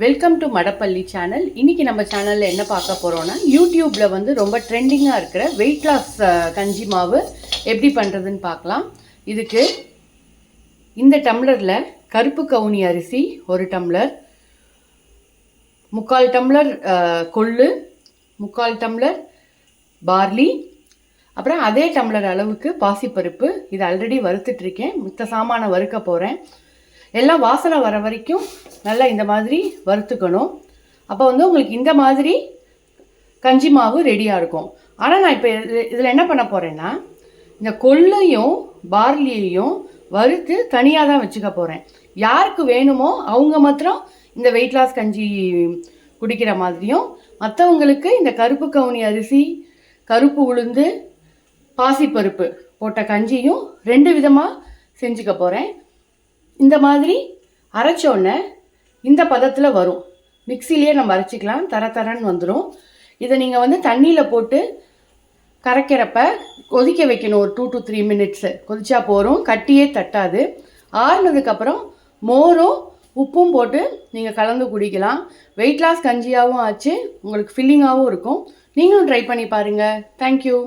Welcome to மடப்பள்ளி channel. இன்றைக்கி நம்ம சேனலில் என்ன பார்க்க போகிறோன்னா, யூடியூப்பில் வந்து ரொம்ப ட்ரெண்டிங்காக இருக்கிற வெயிட் லாஸ் கஞ்சி மாவு எப்படி பண்ணுறதுன்னு பார்க்கலாம். இதுக்கு இந்த டம்ளரில் கருப்பு கவுனி அரிசி 1 டம்ளர், 3/4 டம்ளர் கொள்ளு, 3/4 டம்ளர் பார்லி, அப்புறம் அதே டம்ளர் அளவுக்கு பாசிப்பருப்பு. இது ஆல்ரெடி வறுத்துட்ருக்கேன், மித்த சாமானை வறுக்க போகிறேன். எல்லாம் வாசனை வர வரைக்கும் நல்லா இந்த மாதிரி வறுத்துக்கணும். அப்போ வந்து உங்களுக்கு இந்த மாதிரி கஞ்சி மாவு ரெடியாக இருக்கும். ஆனால் நான் இப்போ இதில் என்ன பண்ண போகிறேன்னா, இந்த கொள்ளையும் பார்லியையும் வறுத்து தனியாக தான் வச்சுக்க போகிறேன். யாருக்கு வேணுமோ அவங்க மாத்திரம் இந்த வெயிட் லாஸ் கஞ்சி குடிக்கிற மாதிரியும், மற்றவங்களுக்கு இந்த கருப்பு கவுனி அரிசி, கருப்பு உளுந்து, பாசிப்பருப்பு போட்ட கஞ்சியும் 2 விதமாக செஞ்சுக்க போகிறேன். இந்த மாதிரி அரைச்சோன்னே இந்த பதத்தில் வரும். மிக்சிலேயே நம்ம அரைச்சிக்கலாம், தரன்னு வந்துடும். இதை நீங்கள் வந்து தண்ணியில் போட்டு கரைக்கிறப்ப கொதிக்க வைக்கணும். ஒரு 2 to 3 minutes கொதிச்சா போகிறோம், கட்டியே தட்டாது. ஆறுனதுக்கப்புறம் மோரும் உப்பும் போட்டு நீங்கள் கலந்து குடிக்கலாம். வெயிட் லாஸ் கஞ்சியாகவும் ஆச்சு, உங்களுக்கு ஃபில்லிங்காகவும் இருக்கும். நீங்களும் ட்ரை பண்ணி பாருங்கள். தேங்க்யூ.